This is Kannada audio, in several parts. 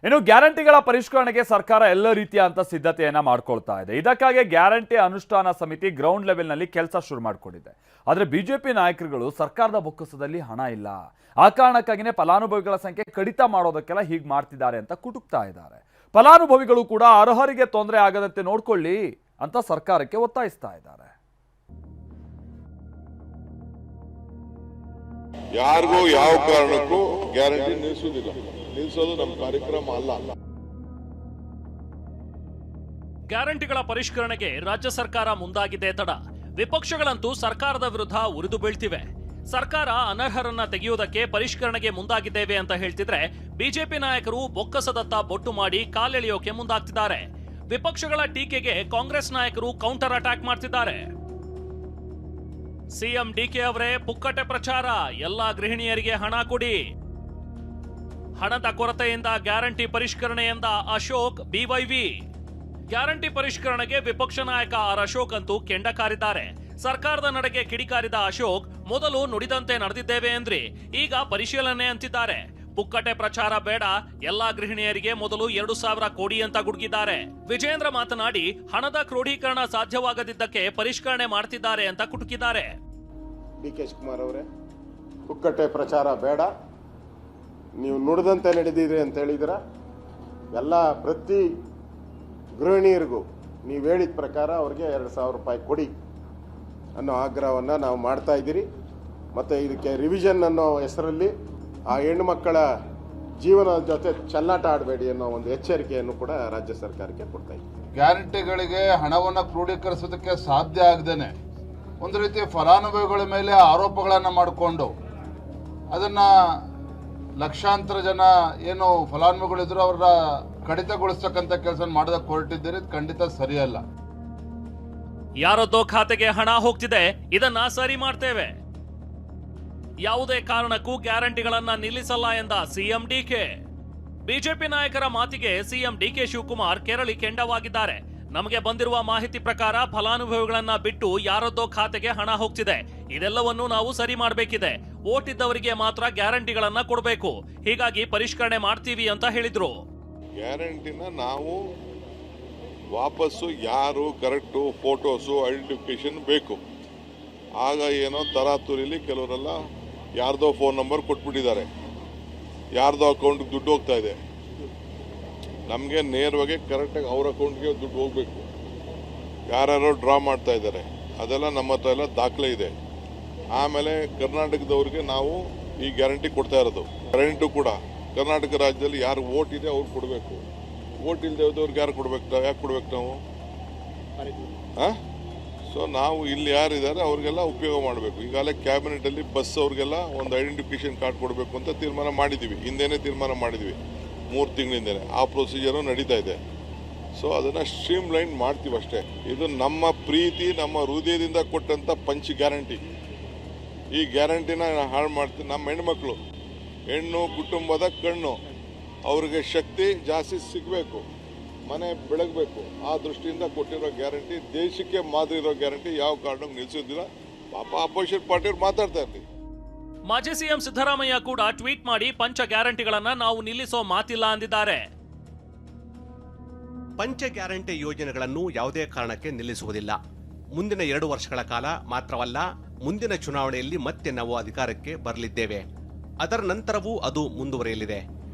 ಇನ್ನು ಗ್ಯಾರಂಟಿಗಳ ಪರಿಷ್ಕರಣೆಗೆ ಸರ್ಕಾರ ಎಲ್ಲ ರೀತಿಯ ಸಿದ್ಧತೆಯನ್ನ ಮಾಡ್ಕೊಳ್ತಾ ಇದೆ. ಇದಕ್ಕಾಗಿ ಗ್ಯಾರಂಟಿ ಅನುಷ್ಠಾನ ಸಮಿತಿ ಗ್ರೌಂಡ್ ಲೆವೆಲ್ನಲ್ಲಿ ಕೆಲಸ ಶುರು ಮಾಡಿಕೊಂಡಿದೆ. ಆದರೆ ಬಿಜೆಪಿ ನಾಯಕರುಗಳು ಸರ್ಕಾರದ ಬೊಕ್ಕಸದಲ್ಲಿ ಹಣ ಇಲ್ಲ, ಆ ಕಾರಣಕ್ಕಾಗಿಯೇ ಫಲಾನುಭವಿಗಳ ಸಂಖ್ಯೆ ಕಡಿತ ಮಾಡೋದಕ್ಕೆಲ್ಲ ಹೀಗೆ ಮಾಡ್ತಿದ್ದಾರೆ ಅಂತ ಕುಟುಕ್ತಾ ಇದ್ದಾರೆ. ಫಲಾನುಭವಿಗಳು ಕೂಡ ಅರ್ಹರಿಗೆ ತೊಂದರೆ ಆಗದಂತೆ ನೋಡ್ಕೊಳ್ಳಿ ಅಂತ ಸರ್ಕಾರಕ್ಕೆ ಒತ್ತಾಯಿಸ್ತಾ ಇದ್ದಾರೆ. ಯಾರಿಗೂ ಯಾವ ಕಾರಣಕ್ಕೂ ಗ್ಯಾರಂಟಿ ನಿಲ್ಲಿಸುವುದಿಲ್ಲ, ನಿಲ್ಲಿಸೋದು ನಮ್ಮ ಕಾರ್ಯಕ್ರಮ ಅಲ್ಲ. ಗ್ಯಾರಂಟಿಗಳ ಪರಿಷ್ಕರಣೆಗೆ ರಾಜ್ಯ ಸರ್ಕಾರ ಮುಂದಾಗಿದೆ ತಡ. ವಿಪಕ್ಷಗಳಂತೂ ಸರ್ಕಾರದ ವಿರುದ್ಧ ಉರಿದು ಬೀಳ್ತಿವೆ. ಸರ್ಕಾರ ಅನರ್ಹರನ್ನ ತೆಗೆಯುವುದಕ್ಕೆ ಪರಿಷ್ಕರಣೆಗೆ ಮುಂದಾಗಿದ್ದೇವೆ ಅಂತ ಹೇಳ್ತಿದ್ರೆ, ಬಿಜೆಪಿ ನಾಯಕರು ಬೊಕ್ಕಸದತ್ತ ಬೊಟ್ಟು ಮಾಡಿ ಕಾಲೆಳೆಯೋಕೆ ಮುಂದಾಗ್ತಿದ್ದಾರೆ. ವಿಪಕ್ಷಗಳ ಟೀಕೆಗೆ ಕಾಂಗ್ರೆಸ್ ನಾಯಕರು ಕೌಂಟರ್ ಅಟ್ಯಾಕ್ ಮಾಡ್ತಿದ್ದಾರೆ. ಸಿಎಂ ಡಿಕೆ ಅವರೇ ಪುಕ್ಕಟೆ ಪ್ರಚಾರ, ಎಲ್ಲಾ ಗೃಹಿಣಿಯರಿಗೆ ಹಣ ಕೊಡಿ. ಹಣದ ಕೊರತೆಯಿಂದ ಗ್ಯಾರಂಟಿ ಪರಿಷ್ಕರಣೆ ಎಂದ ಅಶೋಕ್ ಬಿವೈವಿ. ಗ್ಯಾರಂಟಿ ಪರಿಷ್ಕರಣೆಗೆ ವಿಪಕ್ಷ ನಾಯಕ ಆರ್ ಅಶೋಕ್ ಅಂತೂ ಕೆಂಡ ಕಾರಿದ್ದಾರೆ. ಸರ್ಕಾರದ ನಡೆಗೆ ಕಿಡಿಕಾರಿದ ಅಶೋಕ್, ಮೊದಲು ನುಡಿದಂತೆ ನಡೆದಿದ್ದೇವೆ ಎಂದ್ರಿ, ಈಗ ಪರಿಶೀಲನೆ ಅಂತಿದ್ದಾರೆ. ಪುಕ್ಕಟೆ ಪ್ರಚಾರ ಬೇಡ, ಎಲ್ಲಾ ಗೃಹಿಣಿಯರಿಗೆ ಮೊದಲು 2,000 ಕೊಡಿ ಅಂತ ಗುಡುಗಿದ್ದಾರೆ. ವಿಜೇಂದ್ರ ಮಾತನಾಡಿ, ಹಣದ ಕ್ರೋಢೀಕರಣ ಸಾಧ್ಯವಾಗದಿದ್ದಕ್ಕೆ ಪರಿಷ್ಕರಣೆ ಮಾಡ್ತಿದ್ದಾರೆ ಅಂತ ಕುಟುಕಿದ್ದಾರೆ. ಡಿ.ಕೆ. ಶಿವಕುಮಾರ್ ಅವರೇ, ಪುಕ್ಕಟೆ ಪ್ರಚಾರ ಬೇಡ, ನೀವು ನುಡಿದಂತೆ ನಡೆದಿದ್ರಿ ಅಂತ ಹೇಳಿದ್ರ, ಎಲ್ಲ ಪ್ರತಿ ಗೃಹಿಣಿಯರಿಗೂ ನೀವು ಹೇಳಿದ ಪ್ರಕಾರ ಅವ್ರಿಗೆ 2,000 ರೂಪಾಯಿ ಕೊಡಿ ಅನ್ನೋ ಆಗ್ರಹವನ್ನು ನಾವು ಮಾಡ್ತಾ ಇದ್ದೀರಿ. ಮತ್ತು ಇದಕ್ಕೆ ರಿವಿಷನ್ ಅನ್ನೋ ಹೆಸರಲ್ಲಿ ಆ ಹೆಣ್ಣು ಮಕ್ಕಳ ಜೀವನದ ಜೊತೆ ಚೆಲ್ಲಾಟ ಆಡಬೇಡಿ ಅನ್ನೋ ಒಂದು ಎಚ್ಚರಿಕೆಯನ್ನು ಕೂಡ ರಾಜ್ಯ ಸರ್ಕಾರಕ್ಕೆ ಕೊಡ್ತಾ ಇದ್ದೀವಿ. ಗ್ಯಾರಂಟಿಗಳಿಗೆ ಹಣವನ್ನು ಕ್ರೋಢೀಕರಿಸೋದಕ್ಕೆ ಸಾಧ್ಯ ಆಗದೇನೆ ಒಂದು ರೀತಿ ಫಲಾನುಭವಿಗಳ ಮೇಲೆ ಆರೋಪಗಳನ್ನು ಮಾಡಿಕೊಂಡು ಅದನ್ನು ಲಕ್ಷಾಂತರ ಜನ ಏನು ಫಲಾನುಭವಿಗಳಿದ್ರು ಅವರ ಕಡಿತಗೊಳಿಸ್ತಕ್ಕಂಥ ಕೆಲಸ ಮಾಡೋದಕ್ಕೆ ಹೊರಟಿದ್ದೀರಿ, ಖಂಡಿತ ಸರಿಯಲ್ಲ. ಯಾರದ್ದೋ ಖಾತೆಗೆ ಹಣ ಹೋಗ್ತಿದೆ, ಇದನ್ನ ಸರಿ ಮಾಡ್ತೇವೆ. ಯಾವುದೇ ಕಾರಣಕ್ಕೂ ಗ್ಯಾರಂಟಿಗಳನ್ನ ನಿಲ್ಲಿಸಲ್ಲ ಎಂದ ಸಿಎಂ ಡಿಕೆ. ಬಿಜೆಪಿ ನಾಯಕರ ಮಾತಿಗೆ ಸಿಎಂ ಡಿಕೆ ಶಿವಕುಮಾರ್ ಕೆರಳಿ ಕೆಂಡವಾಗಿದ್ದಾರೆ. ನಮಗೆ ಬಂದಿರುವ ಮಾಹಿತಿ ಪ್ರಕಾರ ಫಲಾನುಭವಿಗಳನ್ನ ಬಿಟ್ಟು ಯಾರದ್ದೋ ಖಾತೆಗೆ ಹಣ ಹೋಗ್ತಿದೆ, ಇದೆಲ್ಲವನ್ನು ನಾವು ಸರಿ ಮಾಡಬೇಕಿದೆ. ವೋಟ್ ಇದ್ದವರಿಗೆ ಮಾತ್ರ ಗ್ಯಾರಂಟಿಗಳನ್ನ ಕೊಡಬೇಕು, ಹೀಗಾಗಿ ಪರಿಷ್ಕರಣೆ ಮಾಡ್ತೀವಿ ಅಂತ ಹೇಳಿದ್ರು. ಗ್ಯಾರಂಟಿನ ನಾವು ವಾಪಸ್ಸು ಯಾರು ಕರೆಕ್ಟು ಫೋಟೋಸು ಐಡೆಂಟಿಫಿಕೇಶನ್ ಬೇಕು. ಆಗ ಏನೋ ತರಾತುರಿಲಿ ಕೆಲವರೆಲ್ಲ ಯಾರ್ದೋ ಫೋನ್ ನಂಬರ್ ಕೊಟ್ಬಿಟ್ಟಿದ್ದಾರೆ, ಯಾರ್ದೋ ಅಕೌಂಟ್ಗೆ ದುಡ್ಡು ಹೋಗ್ತಾ ಇದೆ. ನಮಗೆ ನೇರವಾಗಿ ಕರೆಕ್ಟಾಗಿ ಅವ್ರ ಅಕೌಂಟ್ಗೆ ದುಡ್ಡು ಹೋಗಬೇಕು. ಯಾರ್ಯಾರೋ ಡ್ರಾ ಮಾಡ್ತಾ ಇದ್ದಾರೆ, ಅದೆಲ್ಲ ನಮ್ಮ ಹತ್ರ ಎಲ್ಲ ದಾಖಲೆ ಇದೆ. ಆಮೇಲೆ ಕರ್ನಾಟಕದವ್ರಿಗೆ ನಾವು ಈ ಗ್ಯಾರಂಟಿ ಕೊಡ್ತಾ ಇರೋದು. ಕರೆಂಟು ಕೂಡ ಕರ್ನಾಟಕ ರಾಜ್ಯದಲ್ಲಿ ಯಾರು ವೋಟ್ ಇದೆ ಅವ್ರು ಕೊಡಬೇಕು. ವೋಟ್ ಇಲ್ಲದೆ ಹೋದವ್ರಿಗೆ ಯಾರು ಕೊಡ್ಬೇಕು, ಯಾಕೆ ಕೊಡ್ಬೇಕು ನಾವು? ಸೊ ನಾವು ಇಲ್ಲಿ ಯಾರಿದ್ದಾರೆ ಅವ್ರಿಗೆಲ್ಲ ಉಪಯೋಗ ಮಾಡಬೇಕು. ಈಗಾಗಲೇ ಕ್ಯಾಬಿನೆಟಲ್ಲಿ ಬಸ್ ಅವ್ರಿಗೆಲ್ಲ ಒಂದು ಐಡೆಂಟಿಫಿಕೇಶನ್ ಕಾರ್ಡ್ ಕೊಡಬೇಕು ಅಂತ ತೀರ್ಮಾನ ಮಾಡಿದ್ದೀವಿ. ಹಿಂದೆನೇ ತೀರ್ಮಾನ ಮಾಡಿದ್ವಿ, 3 ತಿಂಗಳಿಂದಲೇ. ಆ ಪ್ರೊಸೀಜರು ನಡೀತಾ ಇದೆ. ಸೊ ಅದನ್ನು ಸ್ಟ್ರೀಮ್ ಲೈನ್ ಮಾಡ್ತೀವಿ ಅಷ್ಟೇ. ಇದು ನಮ್ಮ ಪ್ರೀತಿ, ನಮ್ಮ ಹೃದಯದಿಂದ ಕೊಟ್ಟಂಥ ಪಂಚ್ ಗ್ಯಾರಂಟಿ. ಈ ಗ್ಯಾರಂಟಿನ ಹಾಳು ಮಾಡ್ತೀವಿ. ನಮ್ಮ ಹೆಣ್ಮಕ್ಳು, ಹೆಣ್ಣು ಕುಟುಂಬದ ಕಣ್ಣು, ಅವ್ರಿಗೆ ಶಕ್ತಿ ಜಾಸ್ತಿ ಸಿಗಬೇಕು, ಮನೆ ಬೆಳಗಬೇಕು. ಆ ದೃಷ್ಟಿಯಿಂದ ಕೊಟ್ಟಿರೋ ಗ್ಯಾರಂಟಿ, ದೇಶಕ್ಕೆ ಮಾದರಿ ಇರೋ ಗ್ಯಾರಂಟಿ ಯಾವ ಕಾರಣಕ್ಕೂ ನಿಲ್ಲಿಸೋದಿಲ್ಲ. ಪಾಪ ಅಪೋಸಿಷನ್ ಪಾರ್ಟಿಯವ್ರು ಮಾತಾಡ್ತಾ ಇರ್ತೀವಿ. ಮಾಜಿ ಸಿಎಂ ಸಿದ್ದರಾಮಯ್ಯ ಕೂಡ ಟ್ವೀಟ್ ಮಾಡಿ ಪಂಚ ಗ್ಯಾರಂಟಿಗಳನ್ನ ನಾವು ನಿಲ್ಲಿಸೋ ಮಾತಿಲ್ಲ ಅಂದಿದ್ದಾರೆ. ಪಂಚ ಗ್ಯಾರಂಟಿ ಯೋಜನೆಗಳನ್ನು ಯಾವುದೇ ಕಾರಣಕ್ಕೆ ನಿಲ್ಲಿಸುವುದಿಲ್ಲ. ಮುಂದಿನ 2 ವರ್ಷಗಳ ಕಾಲ ಮಾತ್ರವಲ್ಲ, ಮುಂದಿನ ಚುನಾವಣೆಯಲ್ಲಿ ಮತ್ತೆ ನಾವು ಅಧಿಕಾರಕ್ಕೆ ಬರಲಿದ್ದೇವೆ. ಅದರ ನಂತರವೂ ಅದು ಮುಂದುವರಿಯಲಿದೆ.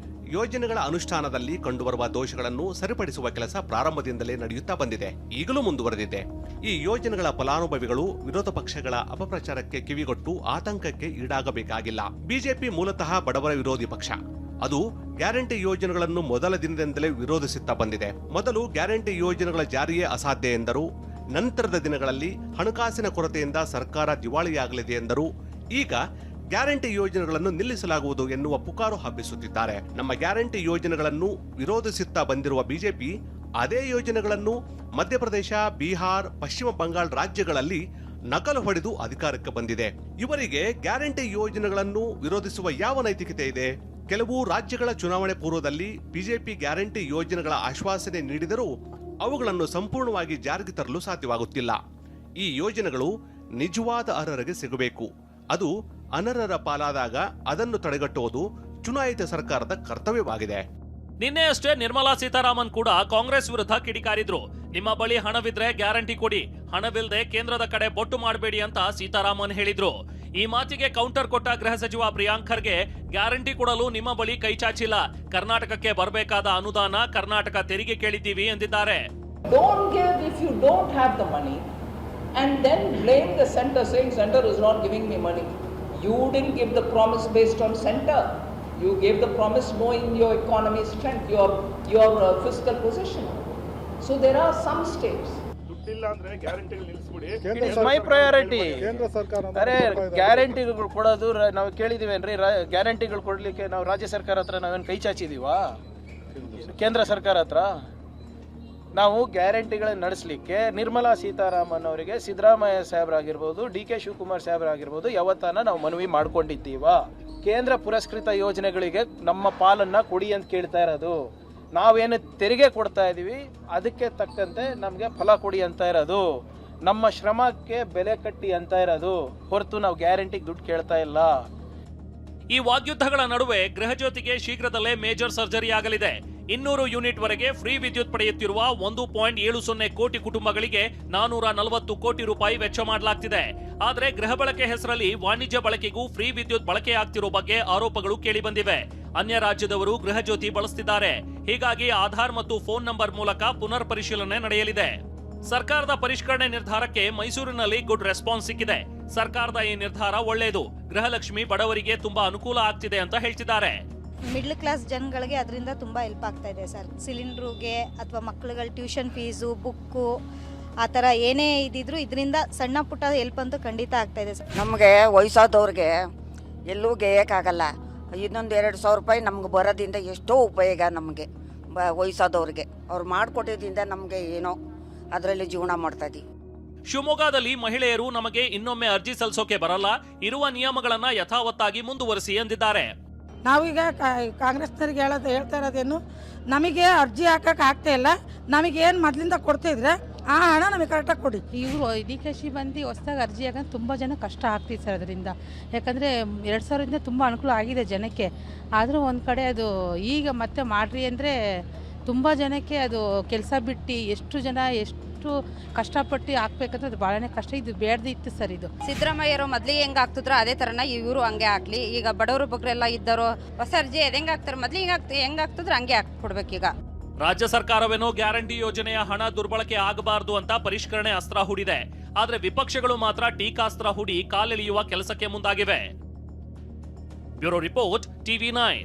ಯೋಜನೆಗಳ ಅನುಷ್ಠಾನದಲ್ಲಿ ಕಂಡುಬರುವ ದೋಷಗಳನ್ನು ಸರಿಪಡಿಸುವ ಕೆಲಸ ಪ್ರಾರಂಭದಿಂದಲೇ ನಡೆಯುತ್ತಾ ಬಂದಿದೆ, ಈಗಲೂ ಮುಂದುವರೆದಿದೆ. ಈ ಯೋಜನೆಗಳ ಫಲಾನುಭವಿಗಳು ವಿರೋಧ ಪಕ್ಷಗಳ ಅಪಪ್ರಚಾರಕ್ಕೆ ಕಿವಿಗೊಟ್ಟು ಆತಂಕಕ್ಕೆ ಈಡಾಗಬೇಕಾಗಿಲ್ಲ. ಬಿಜೆಪಿ ಮೂಲತಃ ಬಡವರ ವಿರೋಧಿ ಪಕ್ಷ. ಅದು ಗ್ಯಾರಂಟಿ ಯೋಜನೆಗಳನ್ನು ಮೊದಲ ದಿನದಿಂದಲೇ ವಿರೋಧಿಸುತ್ತಾ ಬಂದಿದೆ. ಮೊದಲು ಗ್ಯಾರಂಟಿ ಯೋಜನೆಗಳ ಜಾರಿಯೇ ಅಸಾಧ್ಯ ಎಂದರು. ನಂತರದ ದಿನಗಳಲ್ಲಿ ಹಣಕಾಸಿನ ಕೊರತೆಯಿಂದ ಸರ್ಕಾರ ದಿವಾಳಿಯಾಗಲಿದೆ ಎಂದರು. ಈಗ ಗ್ಯಾರಂಟಿ ಯೋಜನೆಗಳನ್ನು ನಿಲ್ಲಿಸಲಾಗುವುದು ಎನ್ನುವ ಪುಕಾರು ಹಬ್ಬಿಸುತ್ತಿದ್ದಾರೆ. ನಮ್ಮ ಗ್ಯಾರಂಟಿ ಯೋಜನೆಗಳನ್ನು ವಿರೋಧಿಸುತ್ತಾ ಬಂದಿರುವ ಬಿಜೆಪಿ ಅದೇ ಯೋಜನೆಗಳನ್ನು ಮಧ್ಯಪ್ರದೇಶ, ಬಿಹಾರ್, ಪಶ್ಚಿಮ ಬಂಗಾಳ ರಾಜ್ಯಗಳಲ್ಲಿ ನಕಲು ಹೊಡೆದು ಅಧಿಕಾರಕ್ಕೆ ಬಂದಿದೆ. ಇವರಿಗೆ ಗ್ಯಾರಂಟಿ ಯೋಜನೆಗಳನ್ನು ವಿರೋಧಿಸುವ ಯಾವ ನೈತಿಕತೆ ಇದೆ? ಕೆಲವು ರಾಜ್ಯಗಳ ಚುನಾವಣೆ ಪೂರ್ವದಲ್ಲಿ ಬಿಜೆಪಿ ಗ್ಯಾರಂಟಿ ಯೋಜನೆಗಳ ಆಶ್ವಾಸನೆ ನೀಡಿದರೂ ಅವುಗಳನ್ನು ಸಂಪೂರ್ಣವಾಗಿ ಜಾರಿಗೆ ತರಲು ಸಾಧ್ಯವಾಗುತ್ತಿಲ್ಲ. ಈ ಯೋಜನೆಗಳು ನಿಜವಾದ ಅರ್ಹರಿಗೆ ಸಿಗಬೇಕು. ಅದು ಅನರ್ಹರ ಪಾಲಾದಾಗ ಅದನ್ನು ತಡೆಗಟ್ಟುವುದು ಚುನಾಯಿತ ಸರ್ಕಾರದ ಕರ್ತವ್ಯವಾಗಿದೆ. ನಿನ್ನೆಯಷ್ಟೇ ನಿರ್ಮಲಾ ಸೀತಾರಾಮನ್ ಕೂಡ ಕಾಂಗ್ರೆಸ್ ವಿರುದ್ಧ ಕಿಡಿಕಾರಿದ್ರು. ನಿಮ್ಮ ಬಳಿ ಹಣವಿದ್ರೆ ಗ್ಯಾರಂಟಿ ಕೊಡಿ, ಹಣವಿಲ್ಲದೆ ಕೇಂದ್ರದ ಕಡೆ ಬೊಟ್ಟು ಮಾಡಬೇಡಿ ಅಂತ ಸೀತಾರಾಮನ್ ಹೇಳಿದ್ರು. ಈ ಮಾತಿಗೆ ಕೌಂಟರ್ ಕೊಟ್ಟ ಗೃಹ ಸಚಿವ ಪ್ರಿಯಾಂಕ್ ಖರ್ಗೆ ಗ್ಯಾರಂಟಿ ಕೊಡಲು ನಿಮ್ಮ ಬಳಿ ಕೈ ಚಾಚಿಲ್ಲ, ಕರ್ನಾಟಕಕ್ಕೆ ಬರಬೇಕಾದ ಅನುದಾನ ಕರ್ನಾಟಕ ತೆರಿಗೆ ಕೇಳಿದ್ದೀವಿ ಎಂದಿದ್ದಾರೆ. Don't give if you don't have the money and then blame the center saying center is not giving me money. You didn't give the promise based on center. You gave the promise knowing your economy strength, your fiscal position. So there are some steps. My priority. ಅರೆ ಗ್ಯಾರಂಟಿಗಳು ಕೊಡೋದು ನಾವು ಕೇಳಿದೀವೇನ್ರಿ? ಗ್ಯಾರಂಟಿಗಳು ಕೊಡ್ಲಿಕ್ಕೆ ನಾವು ರಾಜ್ಯ ಸರ್ಕಾರ ಹತ್ರ ನಾವೇನು ಕೈ ಚಾಚಿದೀವಾ? ಕೇಂದ್ರ ಸರ್ಕಾರ ಹತ್ರ ನಾವು ಗ್ಯಾರಂಟಿಗಳನ್ನು ನಡೆಸಲಿಕ್ಕೆ ನಿರ್ಮಲಾ ಸೀತಾರಾಮನ್ ಅವರಿಗೆ ಸಿದ್ದರಾಮಯ್ಯ ಸಾಹೇಬ್ರಾಗಿರ್ಬೋದು, DK ಶಿವಕುಮಾರ್ ಸಾಹೇಬ್ರಾಗಿರ್ಬೋದು ಯಾವತ್ತಾನ ನಾವು ಮನವಿ ಮಾಡ್ಕೊಂಡಿದ್ದೀವ. ಕೇಂದ್ರ ಪುರಸ್ಕೃತ ಯೋಜನೆಗಳಿಗೆ ನಮ್ಮ ಪಾಲನ್ನ ಕೊಡಿ ಅಂತ ಕೇಳ್ತಾ ಇರೋದು. ನಾವೇನು ತೆರಿಗೆ ಕೊಡ್ತಾ ಇದ್ದೀವಿ ಅದಕ್ಕೆ ತಕ್ಕಂತೆ ನಮಗೆ ಫಲ ಕೊಡಿ ಅಂತ ಇರೋದು. ನಮ್ಮ ಶ್ರಮಕ್ಕೆ ಬೆಲೆ ಕಟ್ಟಿ ಅಂತ ಇರೋದು ಹೊರತು ನಾವು ಗ್ಯಾರಂಟಿಗೆ ದುಡ್ಡು ಕೇಳ್ತಾ ಇಲ್ಲ. ಈ ವಾಗ್ಯುದ್ಧಗಳ ನಡುವೆ ಗೃಹಜ್ಯೋತಿಗೆ ಶೀಘ್ರದಲ್ಲೇ ಮೇಜರ್ ಸರ್ಜರಿ ಆಗಲಿದೆ. 200 ಯೂನಿಟ್ ವರೆಗೆ ಫ್ರೀ ವಿದ್ಯುತ್ ಪಡೆಯುತ್ತಿರುವ 1.70 ಕೋಟಿ ಕುಟುಂಬಗಳಿಗೆ 440 ಕೋಟಿ ರೂಪಾಯಿ ವೆಚ್ಚ ಮಾಡಲಾಗ್ತಿದೆ. ಆದರೆ ಗೃಹ ಬಳಕೆ ಹೆಸರಲ್ಲಿ ವಾಣಿಜ್ಯ ಬಳಕೆಗೂ ಫ್ರೀ ವಿದ್ಯುತ್ ಬಳಕೆಯಾಗ್ತಿರೋ ಬಗ್ಗೆ ಆರೋಪಗಳು ಕೇಳಿ ಬಂದಿವೆ. ಅನ್ಯ ರಾಜ್ಯದವರು ಗೃಹಜ್ಯೋತಿ ಬಳಸ್ತಿದ್ದಾರೆ. ಹೀಗಾಗಿ ಆಧಾರ್ ಮತ್ತು ಫೋನ್ ನಂಬರ್ ಮೂಲಕ ಪುನರ್ ಪರಿಶೀಲನೆ ನಡೆಯಲಿದೆ. ಸರ್ಕಾರದ ಪರಿಷ್ಕರಣೆ ನಿರ್ಧಾರಕ್ಕೆ ಮೈಸೂರಿನಲ್ಲಿ ಗುಡ್ ರೆಸ್ಪಾನ್ಸ್ ಸಿಕ್ಕಿದೆ. ಸರ್ಕಾರದ ಈ ನಿರ್ಧಾರ ಒಳ್ಳೆಯದು, ಗೃಹಲಕ್ಷ್ಮಿ ಬಡವರಿಗೆ ತುಂಬಾ ಅನುಕೂಲ ಆಗ್ತಿದೆ ಅಂತ ಹೇಳ್ತಿದ್ದಾರೆ. ಮಿಡ್ಲ್ ಕ್ಲಾಸ್ ಜನಗಳಿಗೆ ಅದರಿಂದ ತುಂಬ ಹೆಲ್ಪ್ ಆಗ್ತಾ ಇದೆ ಸರ್. ಸಿಲಿಂಡ್ರಿಗೆ ಅಥವಾ ಮಕ್ಕಳುಗಳ ಟ್ಯೂಷನ್ ಫೀಸು, ಬುಕ್ಕು, ಆ ಥರ ಏನೇ ಇದ್ದಿದ್ರು ಇದರಿಂದ ಸಣ್ಣ ಪುಟ್ಟ ಹೆಲ್ಪ್ ಅಂತೂ ಖಂಡಿತ ಆಗ್ತಾ ಇದೆ ಸರ್. ನಮಗೆ ವಯಸ್ಸಾದವ್ರಿಗೆ ಎಲ್ಲೂ ಗೆಯ್ಯೋಕ್ಕಾಗಲ್ಲ. 2,000 ರೂಪಾಯಿ ನಮ್ಗೆ ಬರೋದ್ರಿಂದ ಎಷ್ಟೋ ಉಪಯೋಗ ನಮಗೆ ವಯಸ್ಸಾದವ್ರಿಗೆ. ಅವ್ರು ಮಾಡಿಕೊಟ್ಟಿದ್ದರಿಂದ ನಮಗೆ ಏನೋ ಅದರಲ್ಲಿ ಜೀವನ ಮಾಡ್ತಾ ಇದ್ದೀವಿ. ಶಿವಮೊಗ್ಗದಲ್ಲಿ ಮಹಿಳೆಯರು ನಮಗೆ ಇನ್ನೊಮ್ಮೆ ಅರ್ಜಿ ಸಲ್ಲಿಸೋಕೆ ಬರಲ್ಲ, ಇರುವ ನಿಯಮಗಳನ್ನ ಯಥಾವತ್ತಾಗಿ ಮುಂದುವರಿಸಿ ಎಂದಿದ್ದಾರೆ. ನಾವೀಗ ಕಾಂಗ್ರೆಸ್ನವ್ರಿಗೆ ಹೇಳ್ತಾ ಇರೋದೇನು, ನಮಗೆ ಅರ್ಜಿ ಹಾಕಕ್ಕೆ ಆಗ್ತಾ ಇಲ್ಲ, ನಮಗೇನು ಮೊದಲಿಂದ ಕೊಡ್ತಿದ್ರೆ ಆ ಹಣ ನಮಗೆ ಕರೆಕ್ಟಾಗಿ ಕೊಡಿ. ಇವರು DK ಬಂದು ಹೊಸದಾಗಿ ಅರ್ಜಿ ಹಾಕಂದ್ರೆ ತುಂಬ ಜನ ಕಷ್ಟ ಆಗ್ತಿದೆ ಸರ್ ಅದರಿಂದ. ಯಾಕಂದರೆ 2000ರಿಂದ ತುಂಬ ಅನುಕೂಲ ಆಗಿದೆ ಜನಕ್ಕೆ. ಆದರೂ ಒಂದು ಕಡೆ ಅದು ಈಗ ಮತ್ತೆ ಮಾಡ್ರಿ ಅಂದರೆ ತುಂಬ ಜನಕ್ಕೆ ಅದು ಕೆಲಸ ಬಿಟ್ಟು ಎಷ್ಟು ಜನ ಎಷ್ಟು ಕಷ್ಟಪಟ್ಟು ಹಾಕ್ಬೇಕಂದ್ರೆ ಅದು ಭಾಳನೇ ಕಷ್ಟ. ಇದು ಬೇಡದಿತ್ತು ಸರ್. ಇದು ಸಿದ್ದರಾಮಯ್ಯರು ಮೊದಲಿಗೆ ಹೆಂಗೆ ಆಗ್ತಿದ್ರು ಅದೇ ಥರನ ಇವರು ಹಂಗೆ ಹಾಕ್ಲಿ. ಈಗ ಬಡವರು ಬಗ್ರೆಲ್ಲ ಇದ್ದರು ಹೊಸ ಅರ್ಜಿ ಅದು ಹೆಂಗೆ ಹಾಕ್ತಾರೆ ಮೊದಲಿಗೆ ಹೆಂಗೆ ಆಗ್ತಿದ್ರು ಹಂಗೆ ಹಾಕ್ಕೊಡ್ಬೇಕೀಗ. ರಾಜ್ಯ ಸರ್ಕಾರವೇನೋ ಗ್ಯಾರಂಟಿ ಯೋಜನೆಯ ಹಣ ದುರ್ಬಳಕೆ ಆಗಬಾರದು ಅಂತ ಪರಿಷ್ಕರಣೆ ಅಸ್ತ್ರ ಹೂಡಿದೆ. ಆದ್ರೆ ವಿಪಕ್ಷಗಳು ಮಾತ್ರ ಟೀಕಾಸ್ತ್ರ ಹೂಡಿ ಕಾಲೆಳೆಯುವ ಕೆಲಸಕ್ಕೆ ಮುಂದಾಗಿವೆ. Bureau report, TV9.